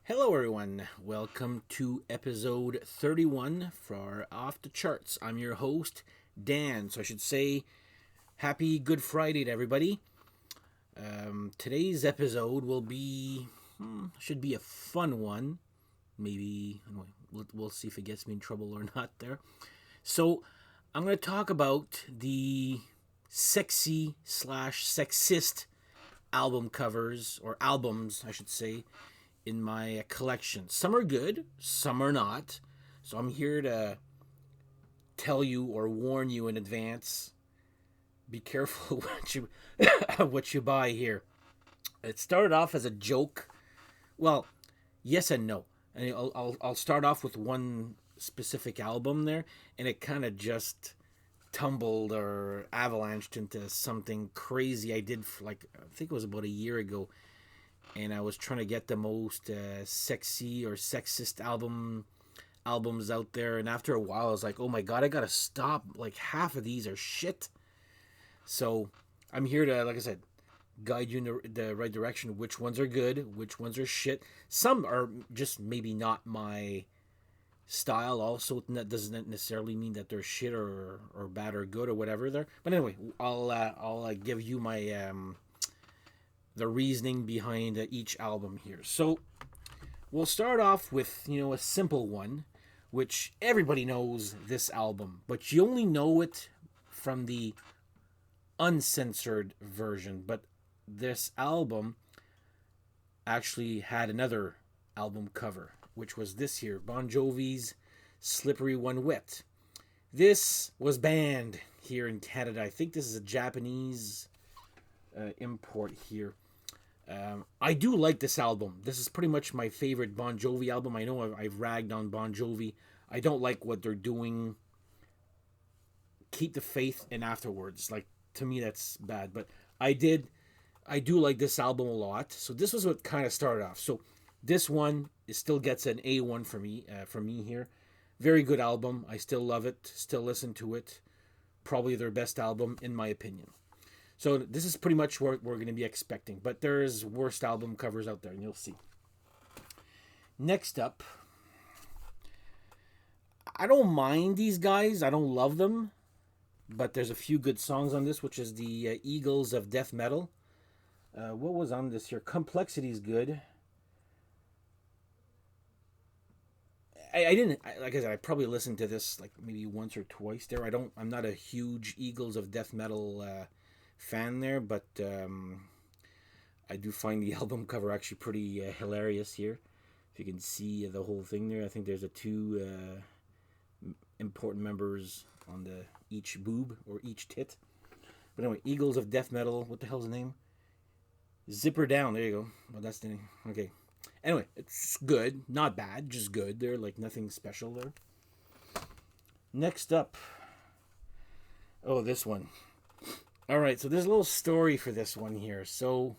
Hello, everyone. Welcome to episode 31 for Off the Charts. I'm your host, Dan. So I should say happy Good Friday to everybody. Today's episode will be, should be a fun one. Maybe, anyway, we'll see if it gets me in trouble or not there. So I'm going to talk about the sexy slash sexist album covers, or albums, I should say, in my collection. Some are good, some are not. So I'm here to tell you or warn you in advance. Be careful what you buy here. It started off as a joke. Well, yes and no. And I'll start off with one specific album there, and it kind of just tumbled or avalanched into something crazy I did for I think it was about a year ago, and I was trying to get the most sexy or sexist albums out there. And after a while, I was like, oh my god, I gotta stop. Like half of these are shit. So I'm here to, like I said, guide you in the right direction. Which ones are good? Which ones are shit? Some are just maybe not my style. Also, that doesn't necessarily mean that they're shit or bad or good or whatever. There. But anyway, I'll give you my the reasoning behind each album here. So we'll start off with, a simple one, which everybody knows this album, but you only know it from the uncensored version. But this album actually had another album cover, which was this here, Bon Jovi's Slippery When Wet. This was banned here in Canada. I think this is a Japanese import here. I do like this album. This is pretty much my favorite Bon Jovi album. I know I've ragged on Bon Jovi. I don't like what they're doing. Keep the faith and afterwards. Like, to me, that's bad. But I do like this album a lot. So this was what kind of started off. So this one still gets an A1 for me here. Very good album. I still love it. Still listen to it. Probably their best album in my opinion. So this is pretty much what we're going to be expecting. But there's worst album covers out there, and you'll see. Next up, I don't mind these guys. I don't love them. But there's a few good songs on this, which is the Eagles of Death Metal. What was on this here? Complexity is good. I didn't, like I said, I probably listened to this like maybe once or twice there. I'm not a huge Eagles of Death Metal fan there, but I do find the album cover actually pretty hilarious here. If you can see the whole thing there, I think there's two important members on the each boob or each tit. But anyway, Eagles of Death Metal. What the hell's the name? Zipper Down. There you go. Well, that's the name. Okay. Anyway, it's good, not bad, just good. They're like nothing special there. Next up, oh, this one. All right, so there's a little story for this one here. So,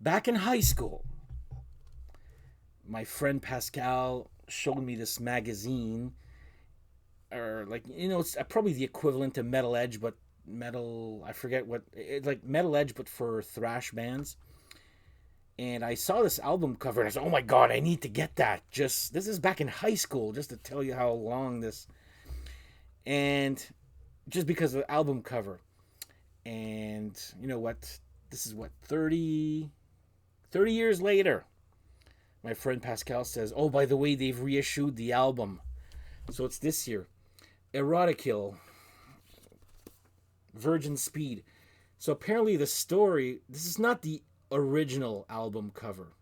back in high school, my friend Pascal showed me this magazine, or it's probably the equivalent to Metal Edge, but I forget what, it's like Metal Edge, but for thrash bands. And I saw this album cover, and I said, "Oh my god, I need to get that." This is back in high school, just to tell you how long this, and just because of the album cover. And you know what? This is what, 30 years later. My friend Pascal says, "Oh, by the way, they've reissued the album." So it's this year. Erotic Hill, Virgin Speed. So apparently the story, this is not the original album cover.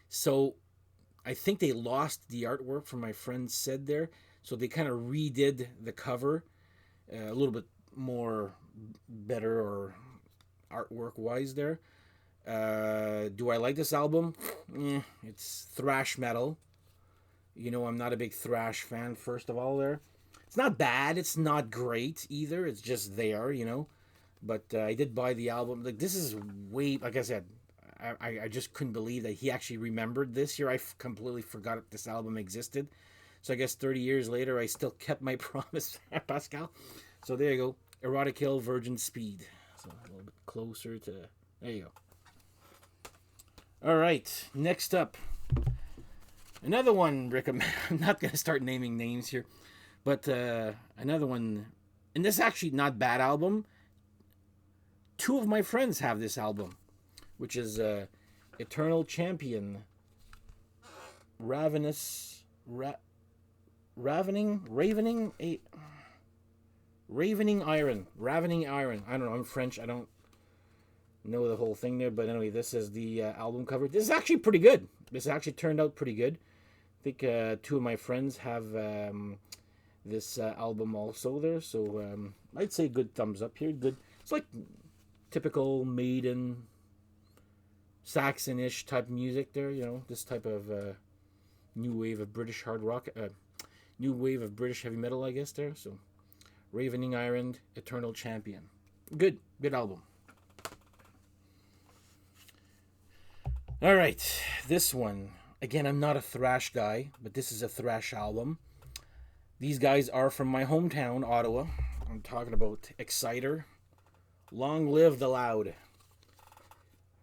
So I think they lost the artwork, from my friend said there. So they kind of redid the cover a little bit more better, or artwork wise there. Do I like this album? It's thrash metal. I'm not a big thrash fan, first of all there. It's not bad. It's not great either. It's just there. But I did buy the album. Like, this is way, like I said, I just couldn't believe that he actually remembered this year. I completely forgot that this album existed. So I guess 30 years later, I still kept my promise, Pascal. So there you go. Erotic Hill, Virgin Speed. So a little bit closer to, there you go. All right, next up. Another one recommend. I'm not gonna start naming names here, but another one, and this is actually not bad album. Two of my friends have this album, which is Eternal Champion, Ravenous, Ravening, Ravening Iron, Ravening Iron. I don't know. I'm French. I don't know the whole thing there, but anyway, this is the album cover. This is actually pretty good. This actually turned out pretty good. I think two of my friends have this album also there, so I'd say good thumbs up here. Good. It's like typical Maiden, Saxon-ish type music there. You know, this type of new wave of British hard rock, new wave of British heavy metal, I guess there. So, Ravening Iron, Eternal Champion. Good album. All right, this one. Again, I'm not a thrash guy, but this is a thrash album. These guys are from my hometown, Ottawa. I'm talking about Exciter. Long Live the Loud.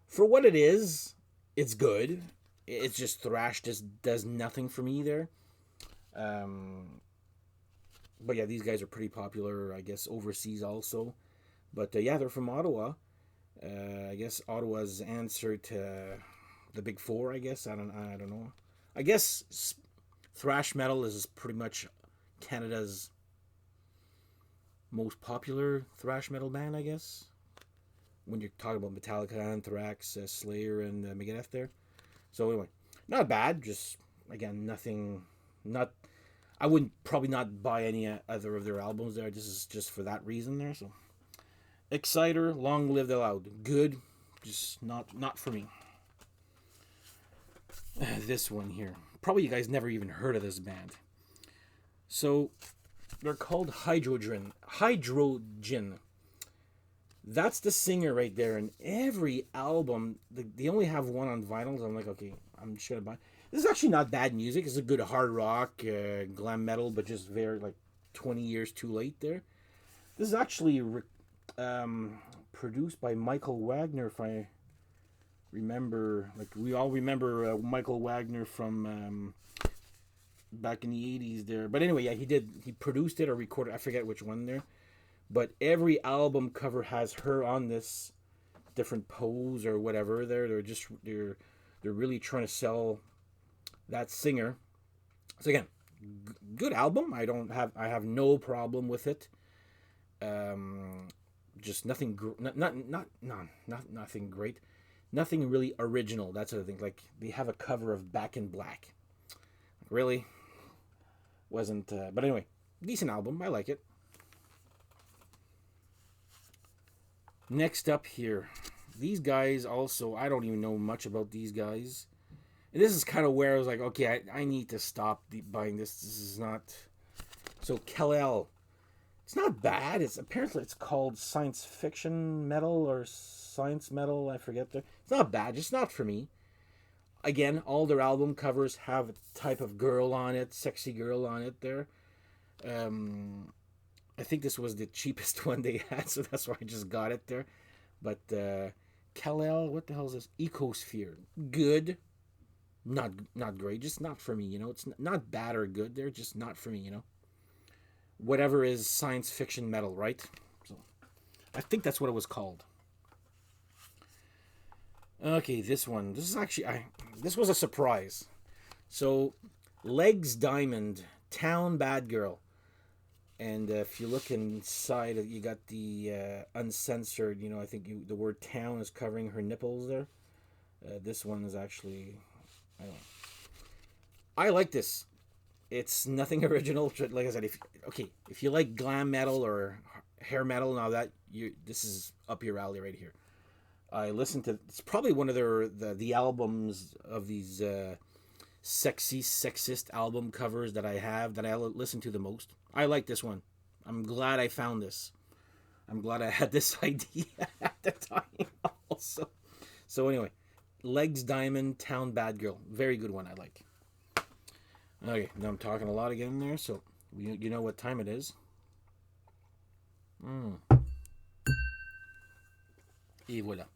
For what it is, it's good. It's just thrash just does nothing for me there. But yeah, these guys are pretty popular, I guess, overseas also. But yeah, they're from Ottawa. I guess Ottawa's answer to the Big Four, I guess. I don't know. I guess thrash metal is pretty much Canada's most popular thrash metal band, I guess. When you're talking about Metallica, Anthrax, Slayer, and Megadeth there. So anyway, not bad. Just again, nothing. Not. I wouldn't probably not buy any other of their albums there. This is just for that reason there. So, Exciter, Long Live the Loud, good. Just not for me. This one here. Probably you guys never even heard of this band. So, they're called Hydrogen. That's the singer right there. And every album, they only have one on vinyls. I'm like, okay, I'm just going to buy. This is actually not bad music. It's a good hard rock, glam metal, but just very, 20 years too late there. This is actually produced by Michael Wagner, if I remember. We all remember Michael Wagner from back in the 80s there. But anyway, yeah, he produced it or recorded, I forget which one there. But every album cover has her on this different pose or whatever there. They're really trying to sell that singer. So again, good album. I have no problem with it. Just nothing nothing great. Nothing really original. That's the other thing. Like they have a cover of Back in Black. Really? Wasn't but anyway, decent album. I like it. Next up here, these guys also, I don't even know much about these guys. And this is kind of where I was like, okay, I need to stop buying this. This is not... So, Kel-El. It's not bad. Apparently it's called science fiction metal or science metal. I forget. It's not bad. Just not for me. Again, all their album covers have a type of girl on it. Sexy girl on it there. I think this was the cheapest one they had, so that's why I just got it there. But Kel-El, what the hell is this? Ecosphere. Good. Not great. Just not for me, you know. It's not bad or good. They're just not for me, you know. Whatever is science fiction metal, right? So I think that's what it was called. Okay, this one. This is actually... this was a surprise. So, Legs Diamond, Town Bad Girl. And if you look inside, you got the uncensored, you know, I think the word town is covering her nipples there. This one is actually, I don't know. I like this. It's nothing original. Like I said, if you like glam metal or hair metal and all that, this is up your alley right here. I listened to, it's probably one of the albums of these sexist album covers that I listen to the most. I like this one. I'm glad I found this. I'm glad I had this idea at the time also. So anyway, Legs Diamond, Town Bad Girl. Very good one, I like. Okay, now I'm talking a lot again there, so you know what time it is. Et voilà.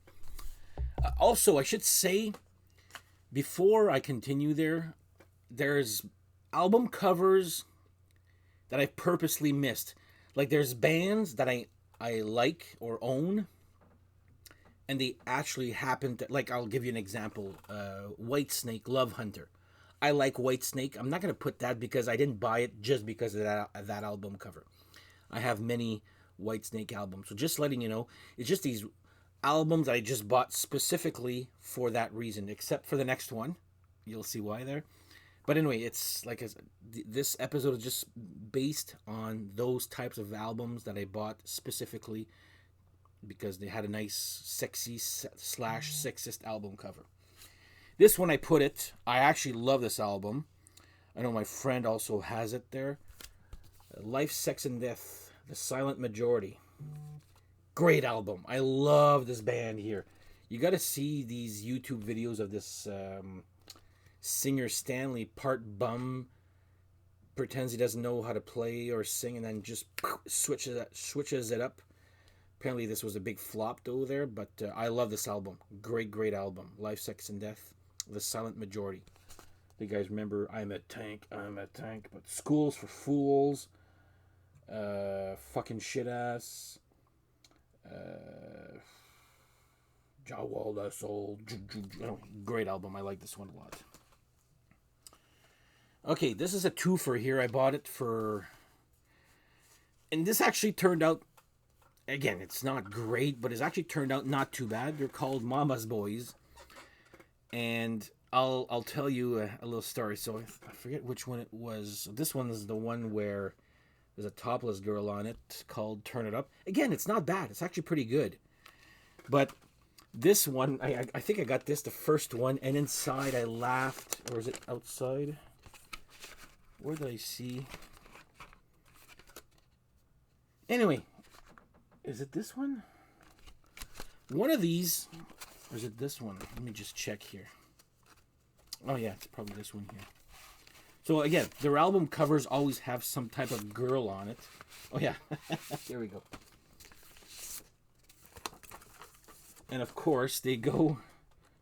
Also, I should say, before I continue there, there's album covers that I purposely missed. Like there's bands that I like or own, and they actually happen to, like, I'll give you an example. Whitesnake, Love Hunter. I like Whitesnake. I'm not gonna put that because I didn't buy it just because of that album cover. I have many Whitesnake albums, so just letting you know, it's just these albums I just bought specifically for that reason. Except for the next one, you'll see why there. But anyway, it's like this episode is just based on those types of albums that I bought specifically because they had a nice sexy slash sexist album cover. This one I put it. I actually love this album. I know my friend also has it there. Life, Sex, and Death, The Silent Majority. Great album. I love this band here. You got to see these YouTube videos of this singer Stanley, part bum, pretends he doesn't know how to play or sing, and then just switches it up. Apparently this was a big flop though there, but I love this album. Great album. Life, Sex, and Death, The Silent Majority. You guys remember I'm a Tank, but Schools for Fools, Fucking Shit Ass, Jawalda Soul. Great album. I like this one a lot. Okay, this is a twofer here. I bought it for, and this actually turned out, again, it's not great, but it's actually turned out not too bad. They're called Mama's Boys, and I'll tell you a little story. So I forget which one it was. This one is the one where there's a topless girl on it called Turn It Up. Again, it's not bad. It's actually pretty good. But this one, I think I got this, the first one, and inside I laughed. Or is it outside? Where did I see? Anyway, is it this one? One of these, or is it this one? Let me just check here. Oh yeah, it's probably this one here. So again, their album covers always have some type of girl on it. Oh yeah, here we go. And of course, they go,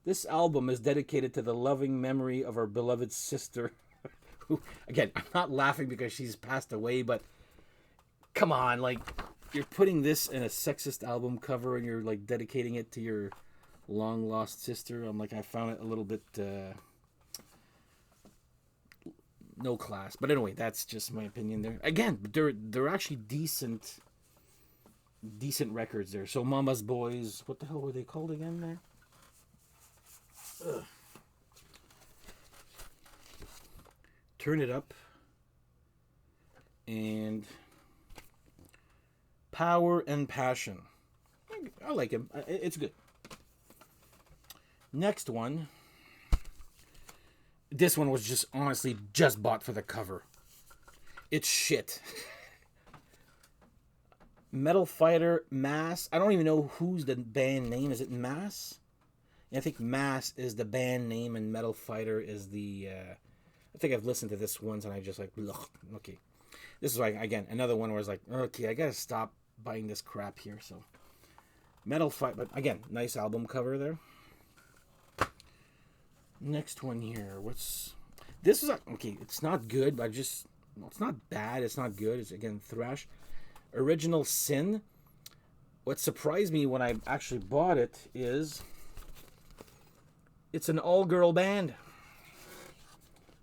this album is dedicated to the loving memory of our beloved sister. Who, again, I'm not laughing because she's passed away, but come on, like, you're putting this in a sexist album cover and you're like dedicating it to your long lost sister. I'm like, I found it a little bit no class. But anyway, that's just my opinion there. Again, they're actually decent records there. So Mama's Boys, what the hell were they called again there? Ugh. Turn It Up and Power and Passion. I like him. It's good. Next one. This one was just honestly just bought for the cover. It's shit. Metal Fighter Mass. I don't even know who's the band name. Is it Mass? I think Mass is the band name and Metal Fighter is the... I think I've listened to this once and I just like, ugh, okay. This is like, again, another one where I was like, okay, I gotta stop buying this crap here. So, Metal Fight, but again, nice album cover there. Next one here, this is, okay, it's not good, but it's not bad, it's not good. It's, again, thrash. Original Sin. What surprised me when I actually bought it is it's an all-girl band.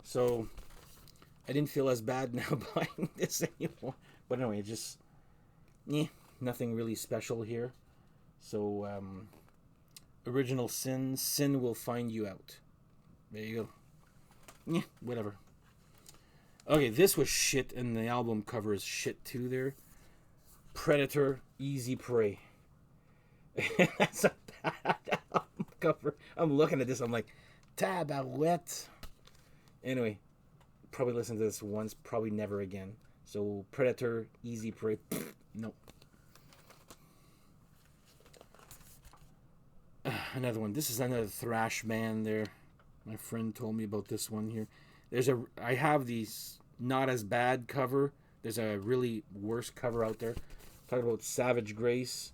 So, I didn't feel as bad now buying this anymore. But anyway, it just, nothing really special here. So, Original Sin. Sin will find you out. There you go. Whatever. Okay, this was shit, and the album cover is shit too there. Predator, Easy Prey. That's a bad album cover. I'm looking at this, I'm like, tabarouette. Anyway, probably listen to this once, probably never again. So, Predator, Easy Prey, no. Another one. This is another thrash band there. My friend told me about this one here. I have these not as bad cover. There's a really worse cover out there. Talking about Savage Grace,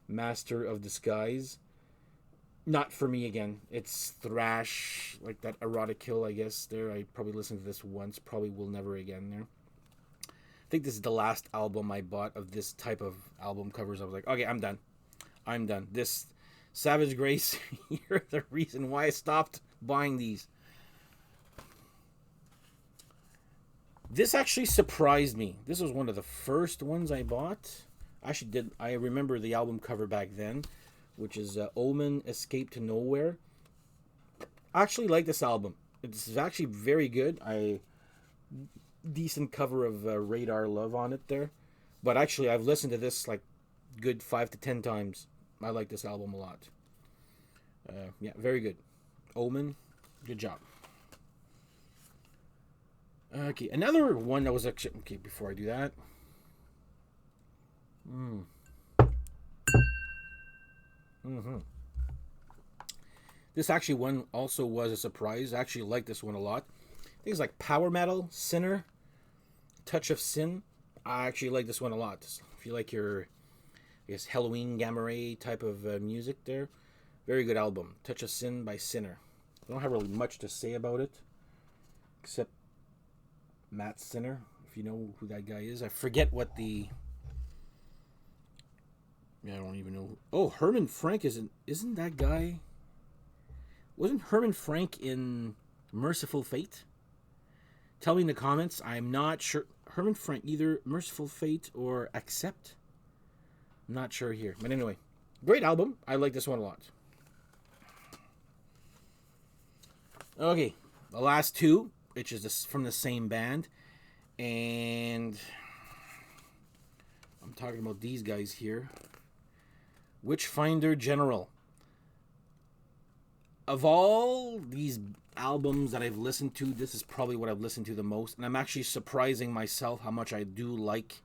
Master of Disguise. Not for me again. It's thrash, like that Erotic Hill, I guess. There, I probably listened to this once. Probably will never again. There. I think this is the last album I bought of this type of album covers. I was like, okay, I'm done. I'm done. This Savage Grace, you're the reason why I stopped buying these. This actually surprised me. This was one of the first ones I bought. Actually, did I remember the album cover back then, which is Omen, Escape to Nowhere. I actually like this album. It's actually very good. Decent cover of Radar Love on it there, but actually I've listened to this like good 5 to 10 times. I like this album a lot. Yeah, very good. Omen, good job. Okay, another one that was actually okay. Before I do that, this actually one also was a surprise. I actually like this one a lot. I think it's like power metal, Sinner, Touch of Sin. I actually like this one a lot. If you like your, I guess, Halloween gamma ray type of music there, very good album. Touch of Sin by Sinner. I don't have really much to say about it, except Matt Sinner, if you know who that guy is. I forget what the... Yeah, I don't even know. Oh, Herman Frank isn't that guy... Wasn't Herman Frank in Merciful Fate? Tell me in the comments. I'm not sure. Herman Frank, either Merciful Fate or Accept. I'm not sure here. But anyway, great album. I like this one a lot. Okay, the last two, which is from the same band. And I'm talking about these guys here. Witchfinder General. Of all these albums that I've listened to, this is probably what I've listened to the most. And I'm actually surprising myself how much I do like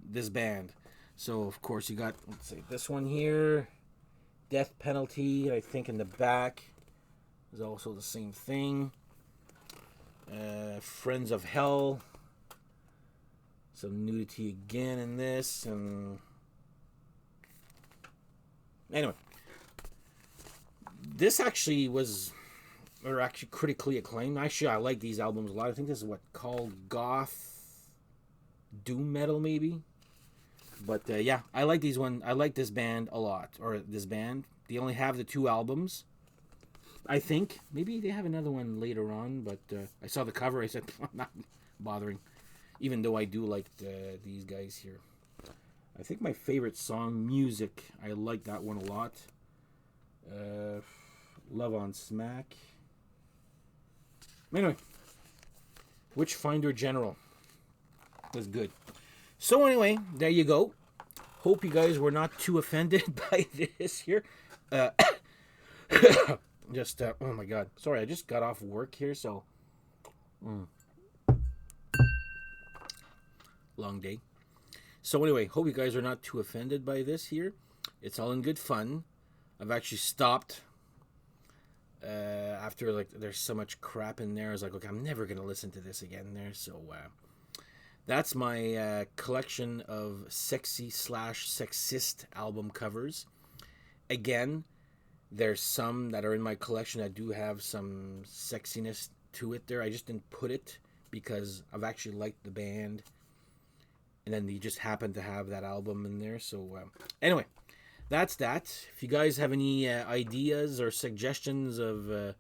this band. So, of course, you got, let's see, this one here. Death Penalty, I think in the back is also the same thing. Friends of Hell. Some nudity again in this. And anyway. This actually was, or actually critically acclaimed. Actually, I like these albums a lot. I think this is what called goth doom metal, maybe. But yeah, I like these one. I like this band a lot, or this band. They only have the 2 albums, I think. Maybe they have another one later on. But I saw the cover. I said, I'm not bothering, even though I do like these guys here. I think my favorite song, Music. I like that one a lot. Love on Smack. Anyway, Witchfinder General was good. So anyway, there you go. Hope you guys were not too offended by this here. Just oh my god, sorry, I just got off work here, so long day. So anyway, hope you guys are not too offended by this here. It's all in good fun. I've actually stopped after like there's so much crap in there. I was like, okay, I'm never gonna listen to this again there. So that's my collection of sexy/sexist album covers. Again, there's some that are in my collection that do have some sexiness to it there. I just didn't put it because I've actually liked the band, and then they just happened to have that album in there. So anyway. That's that. If you guys have any ideas or suggestions of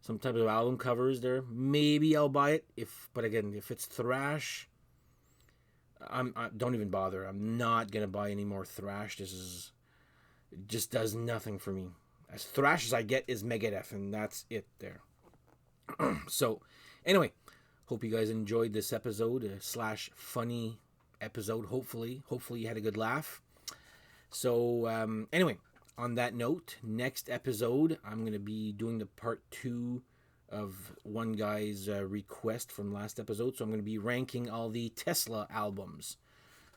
some type of album covers there, maybe I'll buy it. But again, if it's thrash, I don't even bother. I'm not gonna buy any more thrash. It just does nothing for me. As thrash as I get is Megadeth, and that's it there. So, anyway, hope you guys enjoyed this episode / funny episode. Hopefully you had a good laugh. So, anyway, on that note, next episode, I'm going to be doing the part 2 of one guy's request from last episode. So I'm going to be ranking all the Tesla albums.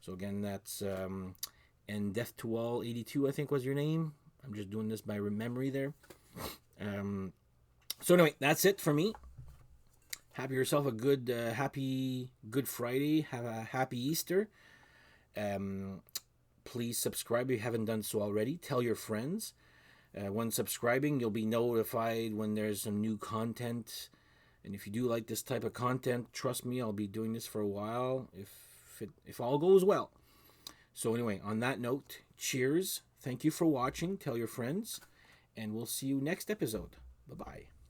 So again, that's and Death to All 82, I think was your name. I'm just doing this by memory there. So anyway, that's it for me. Have yourself a good, happy Good Friday. Have a happy Easter. Please subscribe if you haven't done so already. Tell your friends. When subscribing, you'll be notified when there's some new content. And if you do like this type of content, trust me, I'll be doing this for a while if all goes well. So anyway, on that note, cheers. Thank you for watching. Tell your friends. And we'll see you next episode. Bye-bye.